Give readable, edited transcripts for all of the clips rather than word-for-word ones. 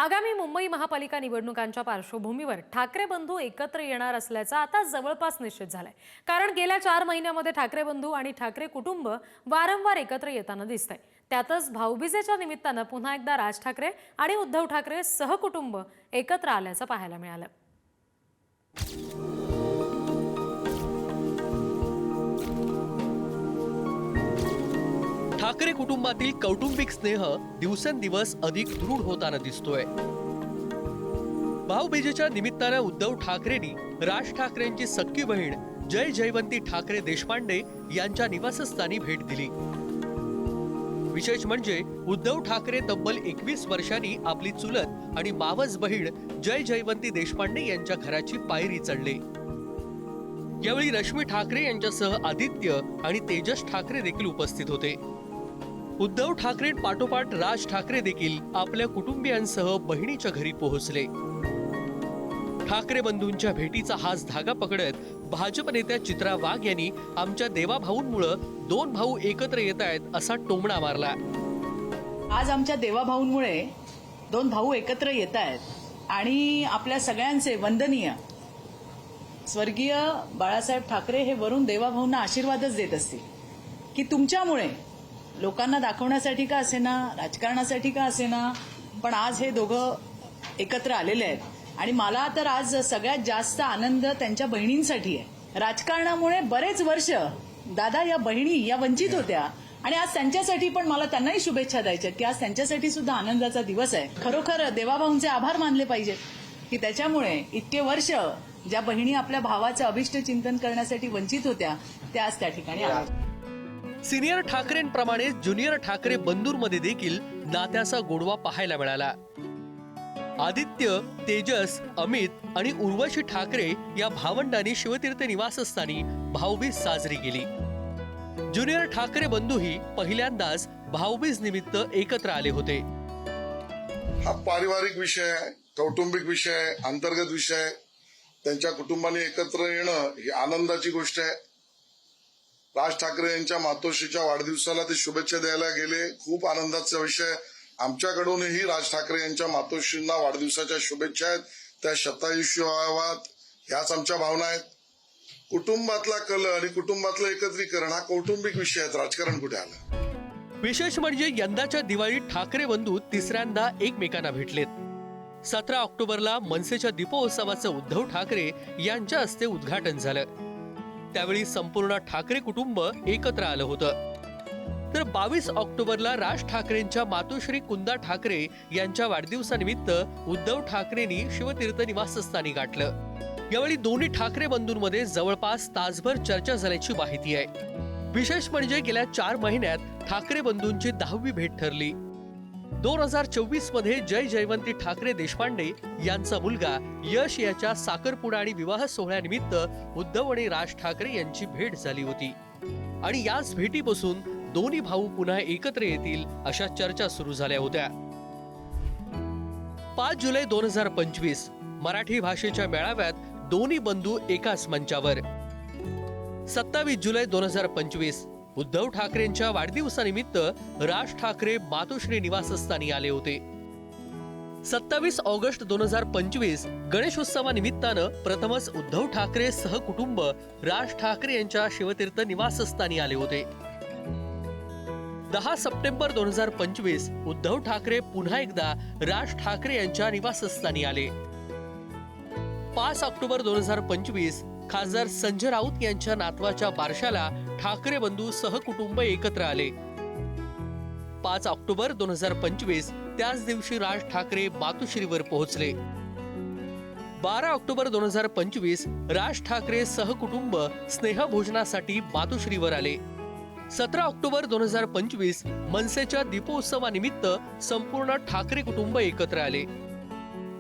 आगामी मुंबई महापालिका निवडणुकांच्या पार्श्वभूमीवर ठाकरे बंधू एकत्र येणार असल्याचा आता जवळपास निश्चित झालाय। कारण गेल्या 4 महिन्यांमध्ये ठाकरे बंधू आणि ठाकरे कुटुंब वारंवार एकत्र येताना दिसतंय। त्यातच भाऊबीजेच्या निमित्तानं पुन्हा एकदा राज ठाकरे आणि उद्धव ठाकरे सहकुटुंब एकत्र आल्याचं पाहायला मिळालं। ठाकरे कुटुंबातील कौटुंबिक स्नेह दिवसेंदिवस अधिक दृढ होताना दिसतोय। भाऊबीजेच्या निमित्तानं उद्धव ठाकरेंनी राज ठाकरेंची सख्खी बहीण जय जयवंती ठाकरे देशपांडे यांच्या निवासस्थानी भेट दिली। विशेष म्हणजे उद्धव ठाकरे तब्बल 21 वर्षांनी आपली चुलत आणि मावस बहीण जय जयवंती देशपांडे यांच्या घराची पायरी चढले। यावेळी रश्मी ठाकरे यांच्यासह आदित्य आणि तेजस ठाकरे देखील उपस्थित होते। उद्धव ठाकरे पाठोपाठ राज ठाकरे देखील आपल्या कुटुंबियांसह बहिणीच्या घरी पोहोचले। ठाकरे बंधूंच्या भेटीचा हाच धागा पकडत भाजप नेत्या चित्रा वाघ यांनी आमच्या देवाभाऊंमुळे 2 भाऊ एकत्र येत आहेत असा टोमणा मारला। आज आमच्या देवाभाऊंमुळे 2 भाऊ एकत्र येत आहेत आणि आपल्या सगळ्यांचे वंदनीय स्वर्गीय बाळासाहेब ठाकरे हे वरून देवाभाऊंना आशीर्वादच देत असतील की तुमच्यामुळे लोकांना दाखवण्यासाठी का असेना, राजकारणासाठी का असेना, पण आज हे दोघं एकत्र आलेले आहेत। आणि मला तर आज सगळ्यात जास्त आनंद त्यांच्या बहिणींसाठी आहे। राजकारणामुळे बरेच वर्ष दादा या बहिणी या वंचित होत्या आणि आज त्यांच्यासाठी पण मला त्यांनाही शुभेच्छा द्यायच्या की आज त्यांच्यासाठी सुद्धा आनंदाचा दिवस आहे। खरोखर देवाभाऊंचे आभार मानले पाहिजेत की त्याच्यामुळे इतके वर्ष ज्या बहिणी आपल्या भावाचं अभिष्ट चिंतन करण्यासाठी वंचित होत्या त्या आज त्या ठिकाणी आल्या। सिनियर ठाकरेंप्रमाणे ज्युनियर ठाकरे बंधूंमध्ये देखील नात्याचा गोडवा पाहायला मिळाला। आदित्य, तेजस, अमित आणि उर्वशी ठाकरे या भावंडांनी शिवतीर्थ निवासस्थानी भाऊबीज साजरी केली। ज्युनियर ठाकरे बंधूही पहिल्यांदाच भाऊबीज निमित्त एकत्र आले होते। हा पारिवारिक विषय आहे, कौटुंबिक विषय आहे, अंतर्गत विषय आहे। त्यांच्या कुटुंबाने एकत्र येणं ही आनंदाची गोष्ट आहे। राज ठाकरे यांच्या मातोश्रीच्या वाढदिवसाला ते शुभेच्छा द्यायला गेले, खूप आनंदाचा विषय। आमच्याकडूनही राज ठाकरे यांच्या मातोश्रींना वाढदिवसाच्या शुभेच्छा आहेत, त्या शतायुष्य व्हाव्यात ह्याच आमच्या भावना आहेत। कुटुंबातला कल आणि कुटुंबातलं एकत्रीकरण हा कौटुंबिक विषय आहे, राजकारण कुठे आलं। विशेष म्हणजे यंदाच्या दिवाळीत ठाकरे बंधू तिसऱ्यांदा एकमेकांना भेटलेत। 17 ऑक्टोबरला मनसेच्या दीपोत्सवाचं उद्धव ठाकरे यांच्या हस्ते उद्घाटन झालं। त्यावेळी संपूर्ण ठाकरे कुटुंब एकत्र आलं होतं। तर 22 ऑक्टोबरला राज ठाकरेंच्या मातोश्री कुंदा ठाकरे यांच्या वाढदिवसानिमित्त उद्धव ठाकरेंनी शिवतीर्थ निवासस्थानी गाठलं। यावेळी दोन्ही ठाकरे बंधूंमध्ये जवळपास तासभर चर्चा झाल्याची माहिती आहे। विशेष म्हणजे गेल्या 4 महिन्यात ठाकरे बंधूंची 10वी भेट ठरली। 2024 मध्ये जय जयवंती ठाकरे देशपांडे यांचा मुलगा यश याच्या साखरपुडा आणि विवाह सोहळ्यानिमित्त उद्धव आणि राज ठाकरे यांची भेट झाली होती आणि याच भेटीपासून दोन्ही भाऊ पुन्हा एकत्र येतील अशा चर्चा सुरू झाल्या होत्या। 5 जुलै 2025 मराठी भाषेच्या मेळाव्यात दोन्ही बंधू एकाच मंचावर। 27 जुलै 2025 उद्धव ठाकरेंच्या वाढदिवसानिमित्त राज ठाकरे मातोश्री निवासस्थानी आले होते। 27 ऑगस्ट 2025 गणेशोत्सवानिमित्तानं प्रथमच उद्धव ठाकरे सहकुटुंब राज ठाकरे यांच्या शिवतीर्थ निवासस्थानी आले होते। 10 सप्टेंबर 2025 उद्धव ठाकरे पुन्हा एकदा राज ठाकरे यांच्या निवासस्थानी आले। 5 ऑक्टोबर 2025 खासदार संजय राऊत यांच्या नातवाच्या बारशाला ठाकरे बंधू सहकुटुंब एकत्र आले। 5 ऑक्टोबर 2025 त्याच दिवशी राज ठाकरे मातोश्रीवर पोहोचले। 12 ऑक्टोबर 2025 राज ठाकरे सहकुटुंब स्नेहभोजनासाठी मातोश्रीवर आले। 17 ऑक्टोबर 2025 मनसेच्या दीपोत्सवानिमित्त संपूर्ण ठाकरे कुटुंब एकत्र आले।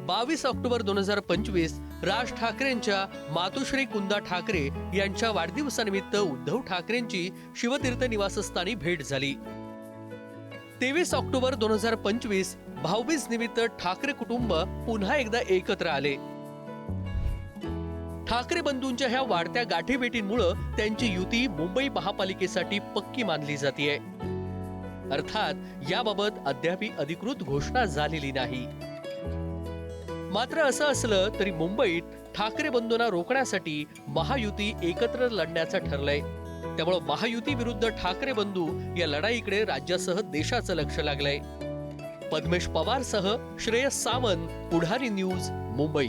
22 ऑक्टोबर 2025 राज ठाकरेंच्या मातोश्री कुंदा ठाकरे यांच्या वाढदिवसानिमित्त उद्धव ठाकरेंची शिवतीर्थ निवासस्थानी भेट झाली। 23 ऑक्टोबर 2025 भाऊबीज निमित्त ठाकरे कुटुंब पुन्हा एकदा एकत्र आले। ठाकरे बंधूंच्या ह्या वाढत्या गाठीभेटींमुळे त्यांची युती मुंबई महापालिकेसाठी पक्की मानली जाते। अर्थात याबाबत अद्याप अधिकृत घोषणा झालेली नाही। मात्र असं असलं तरी मुंबईत ठाकरे बंधूंना रोखण्यासाठी महायुती एकत्र लढण्याचं ठरलंय. त्यामुळे महायुती विरुद्ध ठाकरे बंधू या लढाईकडे राज्यासह देशाचं लक्ष लागलंय. पद्मेश पवारसह श्रेयस सावंत, पुढारी न्यूज, मुंबई.